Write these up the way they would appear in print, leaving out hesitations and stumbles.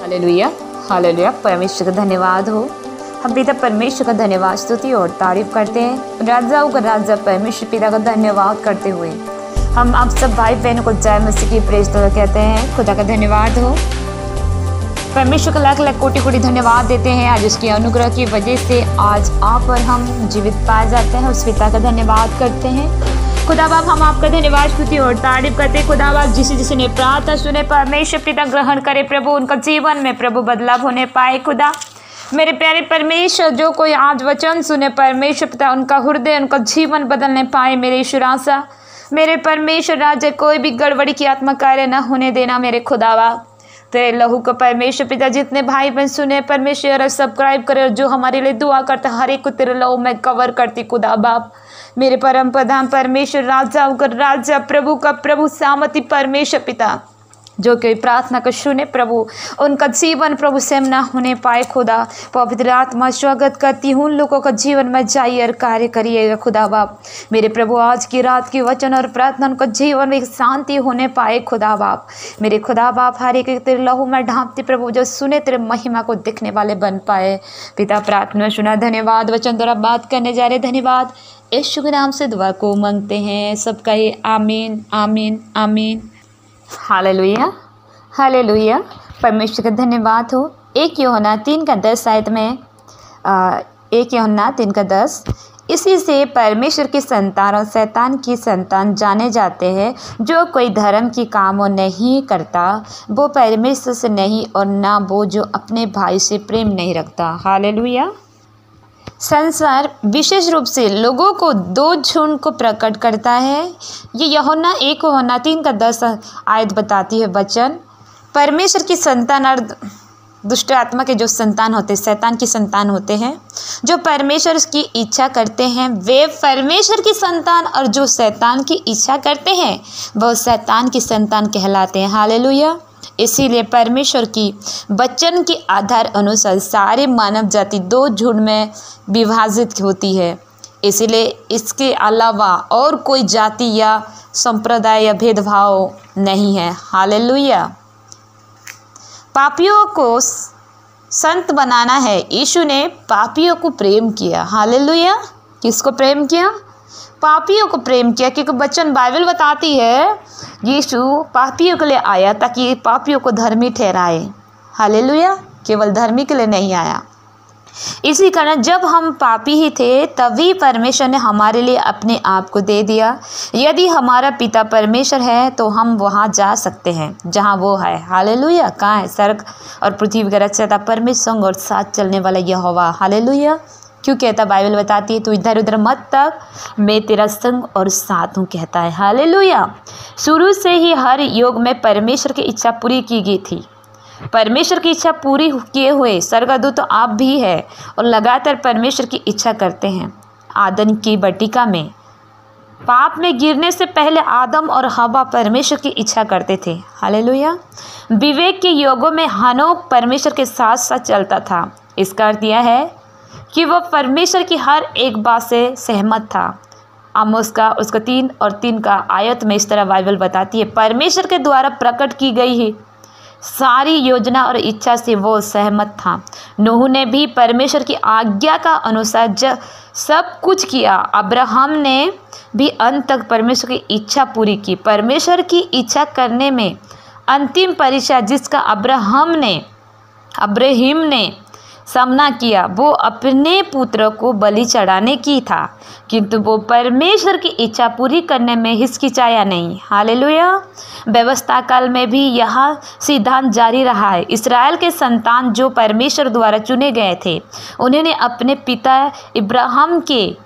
Hallelujah hallelujah. परमेश्वर का धन्यवाद हो। हम पिता परमेश्वर का धन्यवाद स्तुति और तारीफ करते हैं। राजाओं का राजा परमेश्वर पिता का धन्यवाद करते हुए हम आप सब भाई बहनों को जय मसीह की प्रेज कहते हैं। खुदा का धन्यवाद हो। परमेश्वर का लाख लाख कोटि कोटि धन्यवाद देते हैं। आज उसकी अनुग्रह की वजह से आज आप और हम जीवित पाए जाते हैं। उस पिता का धन्यवाद करते हैं। खुदा बाप हम आपका धन्यवाद स्तुति और तारीफ करते हैं। खुदा बाप जिसे ने प्रार्थना सुने परमेश्वर पिता ग्रहण करे प्रभु, उनका जीवन में प्रभु बदलाव होने पाए। खुदा मेरे प्यारे परमेश्वर, जो कोई आज वचन सुने परमेश्वर पिता, उनका हृदय उनका जीवन बदलने पाए। मेरे ईश्वर आशा मेरे परमेश्वर राजा, कोई भी गड़बड़ी की आत्मा कार्य न होने देना। मेरे खुदा बाप तेरे लहू का परमेश्वर पिता, जितने भाई बहन सुने परमेश्वर सब्सक्राइब करे और जो हमारे लिए दुआ करता हर एक को तेरे लहू में कवर करती। खुदा बाप मेरे परम प्रधान परमेश्वर राजा राजा प्रभु का प्रभु सामर्थी परमेश्वर पिता, जो कि प्रार्थना को सुने प्रभु, उनका जीवन प्रभु सेम ना होने पाए। खुदा पवित्र आत्मा स्वागत करती हूँ, लोगों का जीवन में जाइए और कार्य करिएगा। खुदा बाप मेरे प्रभु आज की रात की वचन और प्रार्थना उनका जीवन में शांति होने पाए। खुदा बाप मेरे खुदा बाप हर एक तेरे लहू में ढांपते प्रभु, जो सुने तेरे महिमा को दिखने वाले बन पाए। पिता प्रार्थना सुना, धन्यवाद। वचन द्वारा बात करने जा रहे, धन्यवाद। यीशु के नाम से दुआ को मांगते हैं। सबका ही आमीन आमीन आमीन। Hallelujah hallelujah. परमेश्वर का धन्यवाद हो। 1 यूहन्ना 3:10 आयत में 1 यूहन्ना 3:10, इसी से परमेश्वर की संतान और शैतान की संतान जाने जाते हैं। जो कोई धर्म की कामों नहीं करता वो परमेश्वर से नहीं, और ना वो जो अपने भाई से प्रेम नहीं रखता। हालेलुया। संसार विशेष रूप से लोगों को दो झुंड को प्रकट करता है। ये यूहन्ना 1 यूहन्ना 3:10 आयत बताती है वचन। परमेश्वर की संतान और दुष्ट आत्मा के जो संतान होते हैं, शैतान की संतान होते हैं, जो परमेश्वर की इच्छा करते हैं वे परमेश्वर की संतान, और जो शैतान की इच्छा करते हैं वह शैतान की संतान कहलाते हैं। हालेलुया। इसीलिए परमेश्वर की वचन के आधार अनुसार सारे मानव जाति दो झुंड में विभाजित होती है। इसीलिए इसके अलावा और कोई जाति या संप्रदाय या भेदभाव नहीं है। हालेलुया। पापियों को संत बनाना है। यीशु ने पापियों को प्रेम किया। हालेलुया। किसको प्रेम किया? पापियों को प्रेम किया, क्योंकि वचन बाइबल बताती है यीशु पापियों के लिए आया ताकि पापियों को धर्मी ठहराए। हालेलुया। केवल धर्मी के लिए नहीं आया। इसी कारण जब हम पापी ही थे तभी परमेश्वर ने हमारे लिए अपने आप को दे दिया। यदि हमारा पिता परमेश्वर है तो हम वहाँ जा सकते हैं जहाँ वो है। हालेलुया। कहाँ है? स्वर्ग और पृथ्वी का रचयिता परमेश्वर और साथ चलने वाला यहोवा। हालेलुया। क्यों कहता? बाइबल बताती है, तू इधर उधर मत तक, मैं तेरा संग और साथ हूँ, कहता है। हालेलुया। शुरू से ही हर युग में परमेश्वर की इच्छा पूरी की गई थी। परमेश्वर की इच्छा पूरी किए हुए स्वर्गदूत तो आप भी है और लगातार परमेश्वर की इच्छा करते हैं। आदम की बटिका में पाप में गिरने से पहले आदम और हवा परमेश्वर की इच्छा करते थे। हालेलुया। विवेक के युगों में हनोक परमेश्वर के साथ साथ चलता था। इसका अर्थ यह है कि वह परमेश्वर की हर एक बात से सहमत था। आमोस का उसका 3 और 3 का आयत में इस तरह बाइबल बताती है, परमेश्वर के द्वारा प्रकट की गई है सारी योजना और इच्छा से वो सहमत था। नूह ने भी परमेश्वर की आज्ञा का अनुसार सब कुछ किया। अब्राहम ने भी अंत तक परमेश्वर की इच्छा पूरी की। परमेश्वर की इच्छा करने में अंतिम परीक्षा जिसका अब्राहम ने सामना किया वो अपने पुत्र को बलि चढ़ाने की था, किंतु वो परमेश्वर की इच्छा पूरी करने में हिचकिचाया नहीं। हालेलुया। व्यवस्था काल में भी यह सिद्धांत जारी रहा है। इस्राएल के संतान जो परमेश्वर द्वारा चुने गए थे, उन्होंने अपने पिता इब्राहिम के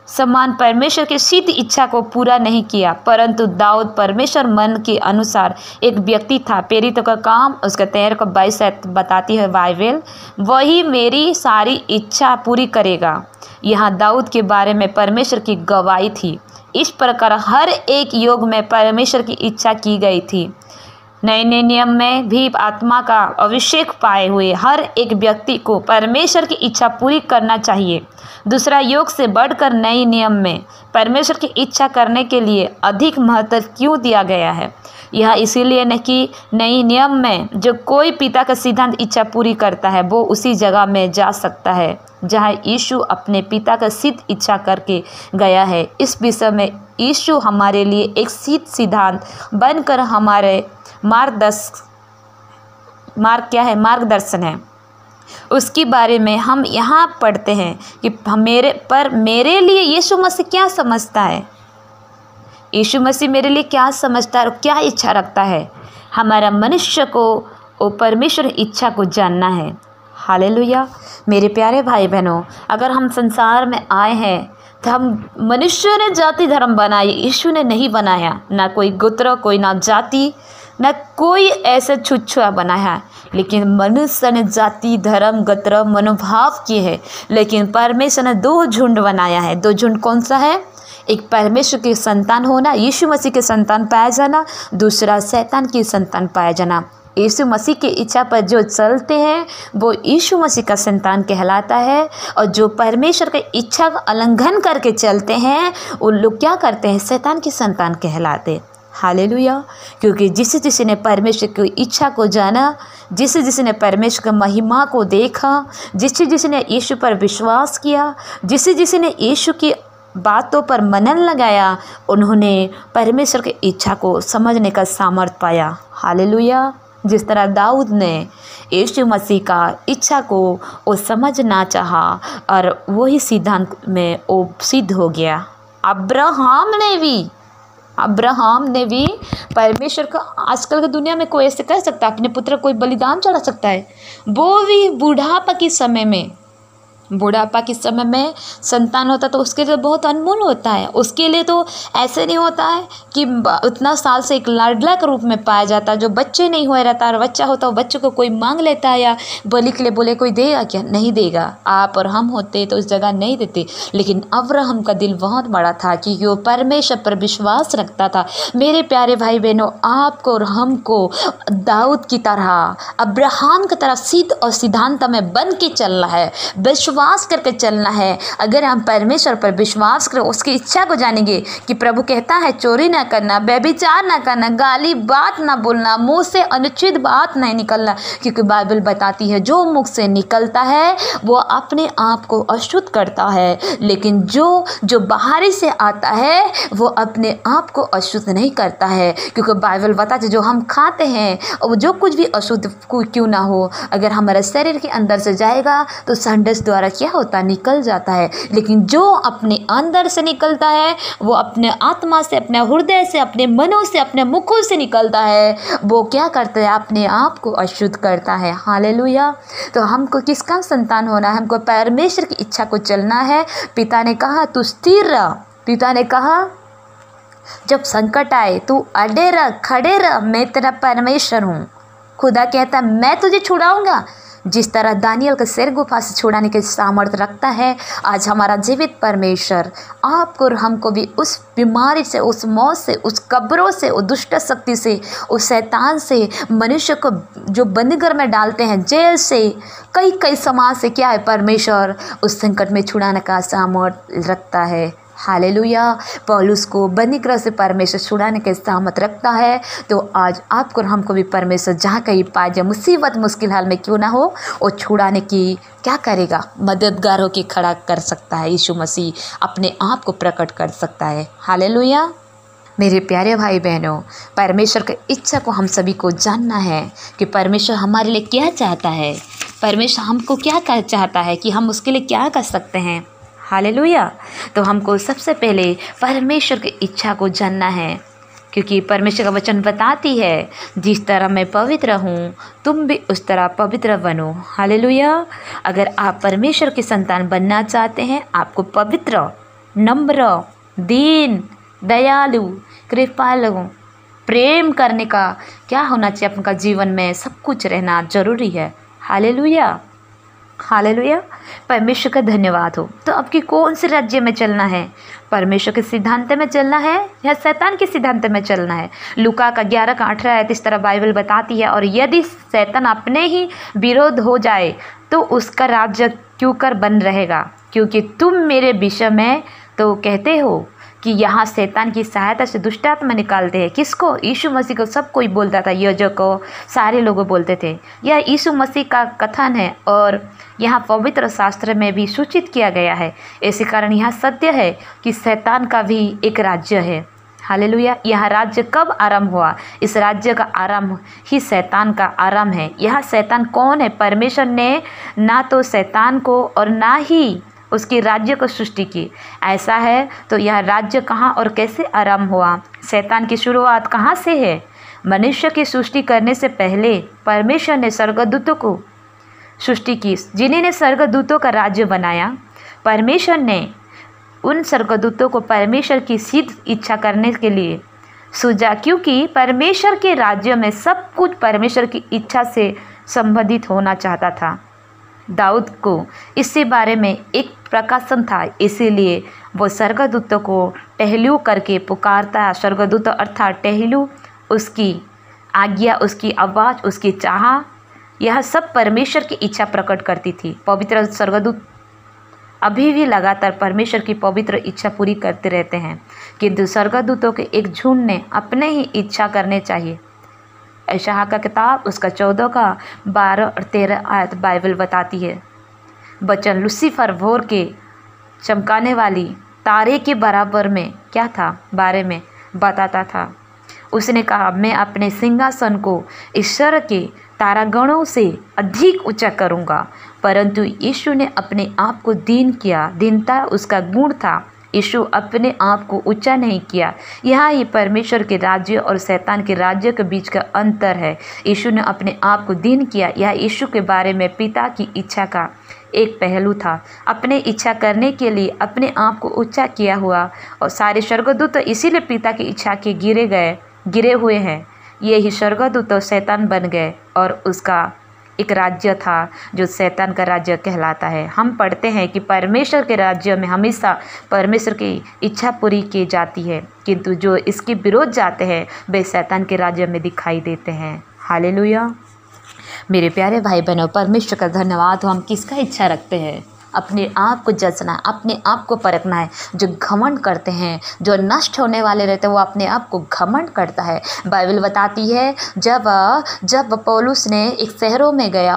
समान परमेश्वर की सिद्ध इच्छा को पूरा नहीं किया, परंतु दाऊद परमेश्वर मन के अनुसार एक व्यक्ति था। प्रेरितों का काम उसका 13:22 बताती है बाइबल, वही मेरी सारी इच्छा पूरी करेगा। यहाँ दाऊद के बारे में परमेश्वर की गवाही थी। इस प्रकार हर एक युग में परमेश्वर की इच्छा की गई थी। नए नियम में भी आत्मा का अभिषेक पाए हुए हर एक व्यक्ति को परमेश्वर की इच्छा पूरी करना चाहिए। दूसरा युग से बढ़कर नए नियम में परमेश्वर की इच्छा करने के लिए अधिक महत्व क्यों दिया गया है? यह इसीलिए नहीं कि नई नियम में जो कोई पिता का सिद्धांत इच्छा पूरी करता है वो उसी जगह में जा सकता है जहाँ यीशु अपने पिता का सिद्ध इच्छा करके गया है। इस विषय में यीशु हमारे लिए एक सिद्ध सिद्धांत बनकर हमारे मार्गदर्शन है। उसके बारे में हम यहाँ पढ़ते हैं कि मेरे लिए यीशु मसीह क्या समझता है, यीशु मसीह मेरे लिए क्या समझता है और क्या इच्छा रखता है। हमारा मनुष्य को और परमेश्वर इच्छा को जानना है। हालेलुया। मेरे प्यारे भाई बहनों, अगर हम संसार में आए हैं तो हम मनुष्य ने जाति धर्म बनाए, यीशु ने नहीं बनाया। ना कोई गोत्र, कोई ना जाति, ना कोई ऐसे छुच्छुआ बनाया, लेकिन मनुष्य ने जाति धर्म गोत्र मनोभाव किए हैं। लेकिन परमेश्वर ने दो झुंड बनाया है। दो झुंड कौन सा है? एक परमेश्वर की संतान होना, यीशु मसीह के संतान पाया जाना, दूसरा शैतान की संतान पाया जाना। यीशु मसीह की इच्छा पर जो चलते हैं वो यीशु मसीह का संतान कहलाता है, और जो परमेश्वर की इच्छा का उल्लंघन करके चलते हैं उन लोग क्या करते हैं? शैतान की संतान कहलाते। हालेलुया। क्योंकि जिसने परमेश्वर की इच्छा को जाना, जिसने परमेश्वर की महिमा को देखा, जिसने यीशु पर विश्वास किया, जिसने यीशु की बातों पर मनन लगाया, उन्होंने परमेश्वर की इच्छा को समझने का सामर्थ्य पाया। हालेलुया। जिस तरह दाऊद ने यीशु मसीह का इच्छा को वो समझना चाहा और वही सिद्धांत में वो सिद्ध हो गया। अब्राहम ने भी परमेश्वर का, आजकल की दुनिया में कोई ऐसे कर सकता है अपने पुत्र कोई बलिदान चढ़ा सकता है? वो भी बुढ़ापा के समय में संतान होता तो उसके लिए बहुत अनमोल होता है। उसके लिए तो ऐसे नहीं होता है कि उतना साल से एक लाडला के रूप में पाया जाता, जो बच्चे नहीं हुए रहता और बच्चा होता है, बच्चे को कोई मांग लेता है या बलि के लिए बोले कोई देगा क्या? नहीं देगा। आप और हम होते तो उस जगह नहीं देते। लेकिन अब्राहम का दिल बहुत बड़ा था क्योंकि वो परमेश्वर पर विश्वास रखता था। मेरे प्यारे भाई बहनों, आपको और हमको दाऊद की तरह, अब्राहम की तरह सिद्ध और सिद्धांत में बन के चलना है, विश्वास करके चलना है। अगर हम परमेश्वर पर विश्वास करें, उसकी इच्छा को जानेंगे कि प्रभु कहता है चोरी ना करना, व्यभिचार ना करना, गाली बात ना बोलना, मुंह से अनुचित बात नहीं निकलना, क्योंकि बाइबल बताती है जो मुख से निकलता है वो अपने आप को अशुद्ध करता है, लेकिन जो बाहरी से आता है वो अपने आप को अशुद्ध नहीं करता है। क्योंकि बाइबल बताती है जो हम खाते हैं और जो कुछ भी अशुद्ध क्यों ना हो, अगर हमारे शरीर के अंदर से जाएगा तो संडस द्वारा क्या होता है? निकल जाता है। लेकिन जो अपने अंदर से निकलता है वो अपने आत्मा से, अपने हृदय से, अपने मनों से, अपने मुखों से निकलता है, वो क्या करता है? अपने आप को अशुद्ध करता है। हालेलुया। तो हमको किसका संतान होना है? हमको परमेश्वर की इच्छा को चलना है। पिता ने कहा तू स्थिर रह, पिता ने कहा जब संकट आए तू अड़े रह, खड़े रह, मैं तेरा परमेश्वर हूँ। खुदा कहता मैं तुझे छुड़ाऊंगा। जिस तरह दानियल का सिर गुफा से छुड़ाने के सामर्थ्य रखता है, आज हमारा जीवित परमेश्वर आपको और हमको भी उस बीमारी से, उस मौत से, उस कब्रों से, उस दुष्ट शक्ति से, उस शैतान से, मनुष्य को जो बंदीघर में डालते हैं, जेल से, कई समाज से क्या है? परमेश्वर उस संकट में छुड़ाने का सामर्थ्य रखता है। हालेलुया। पौलुस को बंदीगृह से परमेश्वर छुड़ाने के सामर्थ रखता है। तो आज आपको और हमको भी परमेश्वर जहाँ कहीं पाए जाए, मुसीबत मुश्किल हाल में क्यों ना हो, वो छुड़ाने की क्या करेगा? मददगार होकर खड़ा कर सकता है। यीशु मसीह अपने आप को प्रकट कर सकता है। हालेलुया। मेरे प्यारे भाई बहनों, परमेश्वर की इच्छा को हम सभी को जानना है कि परमेश्वर हमारे लिए क्या चाहता है, परमेश्वर हमको क्या चाहता है कि हम उसके लिए क्या कर सकते हैं। हालेलुया। तो हमको सबसे पहले परमेश्वर की इच्छा को जानना है, क्योंकि परमेश्वर का वचन बताती है जिस तरह मैं पवित्र हूँ तुम भी उस तरह पवित्र बनो। हालेलुया। अगर आप परमेश्वर की संतान बनना चाहते हैं, आपको पवित्र, नम्र, दीन, दयालु, कृपालु, प्रेम करने का क्या होना चाहिए? आपका जीवन में सब कुछ रहना जरूरी है। हालेलुया। हालेलुया। परमेश्वर का धन्यवाद हो। तो आपकी कौन से राज्य में चलना है? परमेश्वर के सिद्धांत में चलना है या शैतान के सिद्धांत में चलना है? लूका का 11:18 इस तरह बाइबल बताती है, और यदि शैतान अपने ही विरोध हो जाए तो उसका राज्य क्यों कर बन रहेगा? क्योंकि तुम मेरे विषय में तो कहते हो कि यहाँ शैतान की सहायता से दुष्ट आत्मा निकालते हैं। किसको? यीशु मसीह को सब कोई बोलता था, याजक को, सारे लोग बोलते थे। यह यीशु मसीह का कथन है और यहाँ पवित्र शास्त्र में भी सूचित किया गया है। इसी कारण यहाँ सत्य है कि शैतान का भी एक राज्य है। हालेलुया। यह राज्य कब आरंभ हुआ? इस राज्य का आरंभ ही शैतान का आरंभ है। यह शैतान कौन है? परमेश्वर ने ना तो शैतान को और ना ही उसके राज्य को सृष्टि की। ऐसा है तो यह राज्य कहाँ और कैसे आरंभ हुआ? शैतान की शुरुआत कहाँ से है? मनुष्य की सृष्टि करने से पहले परमेश्वर ने स्वर्गदूतों को सृष्टि की, जिन्हें स्वर्गदूतों का राज्य बनाया। परमेश्वर ने उन स्वर्गदूतों को परमेश्वर की सिद्ध इच्छा करने के लिए सूझा, क्योंकि परमेश्वर के राज्य में सब कुछ परमेश्वर की इच्छा से संबंधित होना चाहता था। दाऊद को इसके बारे में एक प्रकाशन था, इसीलिए वो स्वर्गदूतों को टहलू करके पुकारता। स्वर्गदूत अर्थात टहलू, उसकी आज्ञा, उसकी आवाज़, उसकी चाह, यह सब परमेश्वर की इच्छा प्रकट करती थी। पवित्र स्वर्गदूत अभी भी लगातार परमेश्वर की पवित्र इच्छा पूरी करते रहते हैं, किंतु स्वर्गदूतों के एक झुंड ने अपने ही इच्छा करने चाहिए। यशायाह का किताब उसका 14 का 12 और 13 आयत बाइबल बताती है। वचन लूसीफर भोर के चमकाने वाली तारे के बराबर में क्या था बारे में बताता था। उसने कहा, मैं अपने सिंहासन को ईश्वर के तारागणों से अधिक ऊंचा करूंगा। परंतु यीशु ने अपने आप को दीन किया। दीनता उसका गुण था। यीशु अपने आप को ऊंचा नहीं किया। यहाँ ही परमेश्वर के राज्य और शैतान के राज्य के बीच का अंतर है। यीशु ने अपने आप को दीन किया। यह यीशु के बारे में पिता की इच्छा का एक पहलू था। अपने इच्छा करने के लिए अपने आप को ऊंचा किया हुआ, और सारे स्वर्गदूत इसीलिए पिता की इच्छा के गिरे हुए हैं। ये ही स्वर्गदूत शैतान बन गए और उसका एक राज्य था जो शैतान का राज्य कहलाता है। हम पढ़ते हैं कि परमेश्वर के राज्य में हमेशा परमेश्वर की इच्छा पूरी की जाती है, किंतु जो इसके विरोध जाते हैं वे शैतान के राज्य में दिखाई देते हैं। हालेलुया। मेरे प्यारे भाई बहनों, परमेश्वर का धन्यवाद हो। हम किसका इच्छा रखते हैं? अपने आप को जचना है, अपने आप को परखना है। जो घमंड करते हैं, जो नष्ट होने वाले रहते हैं, वो अपने आप को घमंड करता है। बाइबल बताती है जब पौलुस ने एक शहरों में गया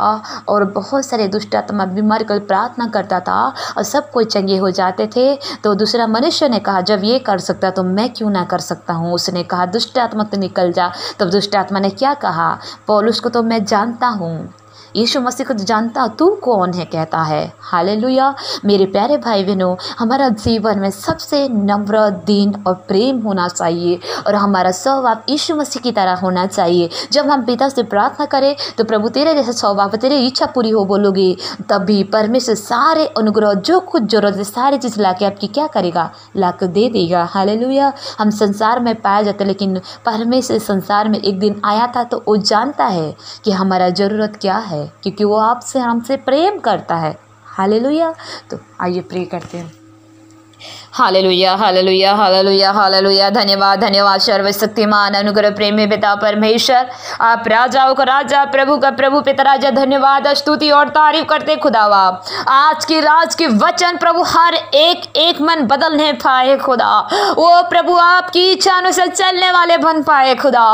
और बहुत सारे दुष्ट आत्मा बीमार कर प्रार्थना करता था और सब कोई चंगे हो जाते थे, तो दूसरा मनुष्य ने कहा, जब ये कर सकता तो मैं क्यों ना कर सकता हूँ। उसने कहा, दुष्ट आत्मा तो निकल जा। तब दुष्ट आत्मा ने क्या कहा? पौलुस को तो मैं जानता हूँ, यीशु मसीह को जानता, तू कौन है कहता है। हालेलुया। मेरे प्यारे भाई बहनों, हमारा जीवन में सबसे नम्र, दीन और प्रेम होना चाहिए और हमारा स्वभाव यीशु मसीह की तरह होना चाहिए। जब हम पिता से प्रार्थना करें तो प्रभु तेरे जैसे स्वभाव, तेरी इच्छा पूरी हो बोलोगे, तभी परमेश्वर सारे अनुग्रह, जो कुछ जरूरत है, सारी चीज़ ला के आपकी क्या करेगा? ला कर दे देगा। हालेलुया। हम संसार में पाए जाते, लेकिन परमेश्वर संसार में एक दिन आया था तो वो जानता है कि हमारा ज़रूरत क्या है, क्योंकि वो आपसे हमसे प्रेम करता है। हालेलुया। तो आइए प्रे करते हैं। Hallelujah, hallelujah, hallelujah, hallelujah. धन्यवाद, धन्यवाद सर्वशक्तिमान अनुग्रह प्रेमी पिता परमेश्वर, आप राजाओं का राजा, प्रभु का प्रभु, पिता राजा, धन्यवाद, स्तुति और तारीफ करते खुदावा। आज की राज की वचन प्रभु हर एक मन बदलने पाए खुदा। वो प्रभु आपकी इच्छा अनुसार चलने वाले बन पाए खुदा।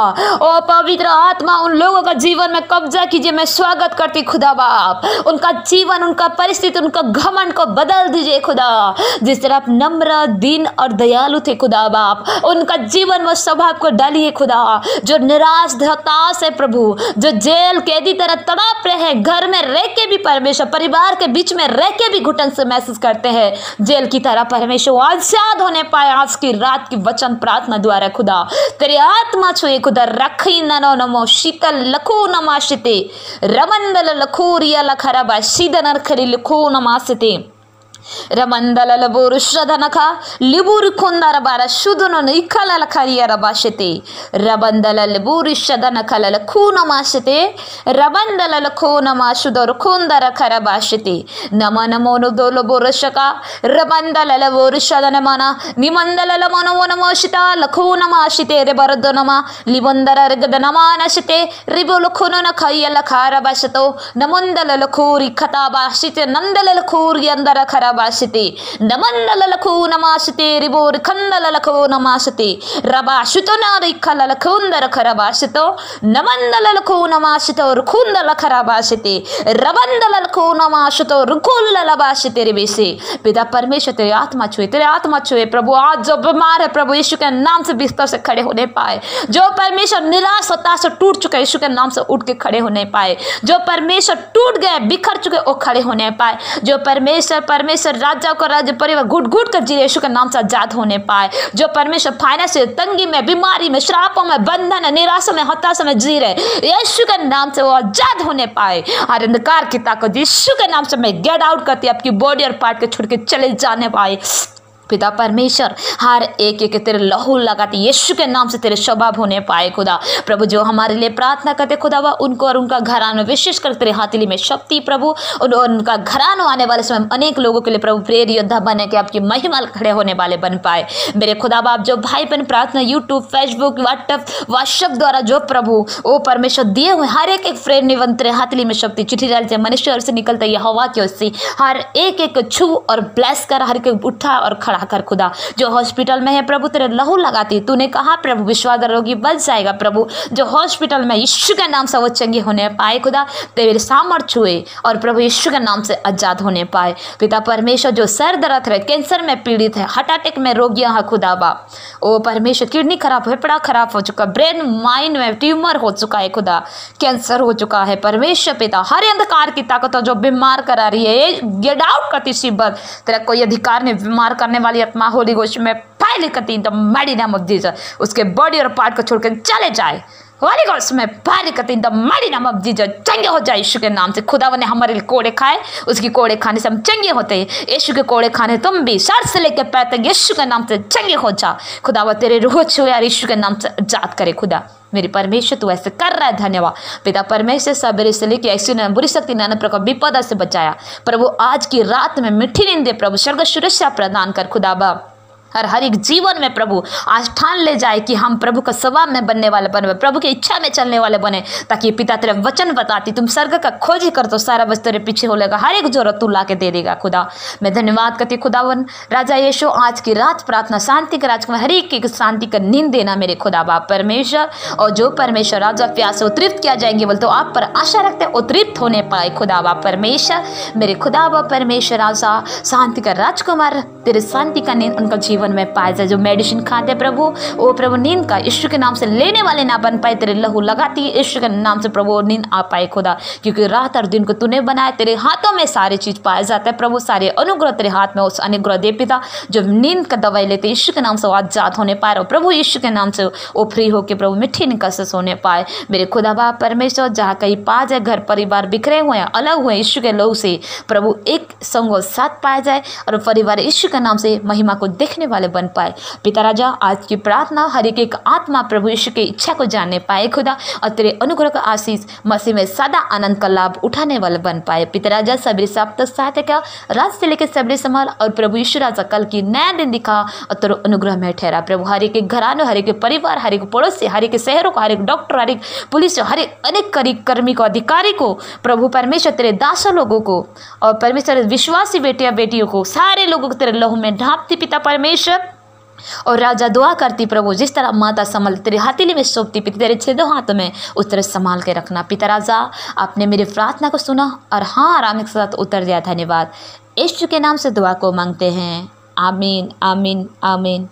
ओ पवित्र आत्मा उन लोगों का जीवन में कब्जा कीजिए। मैं स्वागत करती खुदा बाप, उनका जीवन, उनका परिस्थिति, उनका घमंड को बदल दीजिए खुदा। जिस तरह आप नम्र, दीन और दयालु थे खुदा बाप, उनका जीवन व स्वभाव को डालिए खुदा। जो निराश, हताश है प्रभु, जो जेल कैदी तरह तड़प रहे हैं, घर में रह के भी परमेश्वर, परिवार के बीच में रह के भी घुटन से महसूस करते हैं, जेल की तरह परमेश्वर आजाद होने पाए आज की रात की वचन प्रार्थना द्वारा खुदा। तेरी आत्मा छुए खुदा। रखी ननो नमो शीतल लखो नमाशिते रमंदल लखोरिया लखराबा शीदनर खरी लखो नमासिते रमंदल लबोर श्रधनखा लिबुर खुंदर बारा शुदनो निखल लखरिया रबाशते रबंदल लिबुर श्रधनखल लखून माशते रबंदल लखून माशुदर खुंदर खरबाशते नम नमो नो लबोर शका रबंदल लबोर श्रधनमना निमंदल लमनो नमोशिता लखून माशिते रे बरदनमा लिबंदर रगदनमानशिते रिबो लखून नखय लखारबाशतो नमंदल लखूरी खताबाशिते नंदल लखूरी अंदर खरा खराबाशते नमन ललखो नमाशते रिबोर खंद ललखो नमाशते रबा शुतो नारिखा ललखुंदर खराबाशतो नमन ललखो नमाशतो रुखुंद लखराबाशते रबंद ललखो नमाशतो रुकुल ललबाशते रिबेसे। पिता परमेश्वर तेरी आत्मा छुए, तेरे आत्मा छुए प्रभु। आज जो बीमार है प्रभु यीशु के नाम से बिस्तर से खड़े होने पाए, जो परमेश्वर निराश हताश टूट चुके यीशु के नाम से उठ के खड़े होने पाए, जो परमेश्वर टूट गए बिखर चुके वो खड़े होने पाए, जो परमेश्वर राजा को राज्य परिवार घुट घुट कर जी यीशु के नाम से आजाद होने पाए, जो परमेश्वर फाइनेंशियल तंगी में, बीमारी में, श्रापों में, बंधन, निराशा में, हताशा में जी रहे यीशु के नाम से वो आजाद होने पाए। हर अंधकार की ताकत यीशु के नाम से मैं गेट आउट करती आपकी बॉडी और पार्ट के छोड़ के चले जाने पाए। पिता परमेश्वर हर एक एक तेरे लहू लगाते यीशु के नाम से तेरे स्वभाव होने पाए खुदा। प्रभु जो हमारे लिए प्रार्थना करते खुदा वह उनको और उनका घराना विशेष कर तेरे हाथली में शक्ति प्रभु, उनका घराना आने वाले समय अनेक लोगों के लिए प्रभु प्रेर योद्धा बने के आपकी महिमा खड़े होने वाले बन पाए। मेरे खुदा बाप जो भाई बहन प्रार्थना यूट्यूब फेसबुक व्हाट्सएप द्वारा जो प्रभु ओ परमेश्वर दिए हुए हर एक फ्रेंड निबंध तेरे हाथली में शक्ति चिट्ठी डाल से मनुष्य से निकलता ये हवा की उससे हर एक छू और ब्लेस कर हर एक उठा और खड़ा कर खुदा। जो हॉस्पिटल में है प्रभु तेरे लहू लगाती, तूने कहा प्रभु विश्वास रोगी बच जाएगा प्रभु। जो हॉस्पिटल में यीशु के नाम से वो चंगे होने पाए खुदा, तेरे सामर्थ्य हुए और प्रभु यीशु के नाम से आजाद होने पाए। पिता परमेश्वर जो सर दर्द है, कैंसर में पीड़ित है, हार्ट अटैक में रोगियां है खुदा बाप, ओ परमेश्वर किडनी खराब फेफड़ा खराब हो चुका, ब्रेन माइंड में ट्यूमर हो चुका है खुदा, कैंसर हो चुका है परमेश्वर पिता। हर अंधकार की ताकत जो बीमार करा रही है गेट आउट करती शिवर, तेरा कोई अधिकार नहीं बीमार करने वाली आत्मा होली गोश में पहले करती the mighty name of Jesus उसके बॉडी और पार्ट को छोड़कर चले जाए। होली गोश में पहले करती the mighty name of Jesus चंगे हो जाए यीशु के नाम से। खुदावन ने हमारे लिए कोड़े खाए, उसकी कोड़े खाने से हम चंगे होते हैं। यीशु के कोड़े खाने तुम भी सर से लेकर पैर तक यीशु के नाम से चंगे हो जा। खुदावन तेरे रूह छुए और यीशु के नाम से आजाद करे खुदा। मेरे परमेश्वर तू ऐसे कर रहा है, धन्यवाद पिता परमेश्वर। सबेरे से लेकर ऐसी बुरी शक्ति नाना प्रकार विपदा से बचाया प्रभु। आज की रात में मीठी नींद दे प्रभु, स्वर्ग सुरक्षा प्रदान कर खुदा बाप। हर एक जीवन में प्रभु आज ठान ले जाए कि हम प्रभु का स्वभाव में बनने वाले बने, प्रभु की इच्छा में चलने वाले बने, ताकि पिता तेरे वचन बताती तुम स्वर्ग का खोज कर तो सारा बस तेरे पीछे हो लेगा, हर एक जरूरत तू ला के दे देगा खुदा। मैं धन्यवाद करती खुदावन राजा यीशु। आज की रात प्रार्थना शांति का राजकुमार हर एक शांति का नींद देना मेरे खुदा बाप परमेश्वर। और जो परमेश्वर राजा प्यास से उत्तृप्त किया जाएंगे बोल तो आप पर आशा रखते उत्तृप्त होने पाए खुदा बाप परमेश्वर। मेरे खुदा बाप परमेश्वर राजा शांति का राजकुमार तेरे शांति का नींद उनका जीवन में पाए जाए। जो मेडिसिन खाते प्रभु वो प्रभु नींद का यीशु के नाम से लेने वाले ना बन पाए, तेरे लहू लगाती यीशु के नाम से प्रभु नींद आ पाए खुदा। क्योंकि रात और दिन को तूने बनाया, तेरे हाथों में सारी चीज पाया जाता है प्रभु। सारे अनुग्रह तेरे हाथ में, उस अनुग्रह दे पिता। जो नींद का दवाई लेते यीशु के नाम से वो आजाद होने पाए और प्रभु यीशु के नाम से वो फ्री होकर प्रभु मिट्टी निकल से सोने पाए। मेरे खुदा बाप परमेश्वर जहाँ कहीं पा जाए घर परिवार बिखरे हुए हैं, अलग हुए यीशु के लहू से प्रभु एक संग साथ पाया जाए और परिवार यीशु के नाम से महिमा को देखने वाले बन पाए। पिता राजा आज की प्रार्थना हर एक आत्मा प्रभु यीशु की इच्छा को जानने पाए खुदा, और तेरे अनुग्रह का आशीष मसीह में सदा आनंद का लाभ उठाने वाले बन पाए। पिता राजा सबरी सप्ताह सहायता का रात से लेकर सबरी संभाल और प्रभु यीशु राजा कल की नया दिन दिखा और तेरे अनुग्रह में ठहरा प्रभु। हर एक घराने, हर एक परिवार, हर एक पड़ोसी, हर एक शहरों को, हर एक डॉक्टर, हर एक पुलिस, हर एक अनेक कर्मी को, अधिकारी को प्रभु परमेश्वर तेरे दासों लोगों को और परमेश्वर विश्वासी बेटियां बेटियों को सारे लोगों को तेरे लहू में ढांपती पिता परमेश्वर। और राजा दुआ करती प्रभु जिस तरह माता संभाल तेरे हथेली में सौंपती पिता तेरे छेदों हाथों में उस तरह संभाल के रखना पिता राजा। आपने मेरी प्रार्थना को सुना और हाँ आराम के साथ उतर दिया। धन्यवाद यीशु के नाम से दुआ को मांगते हैं, आमीन आमीन आमीन।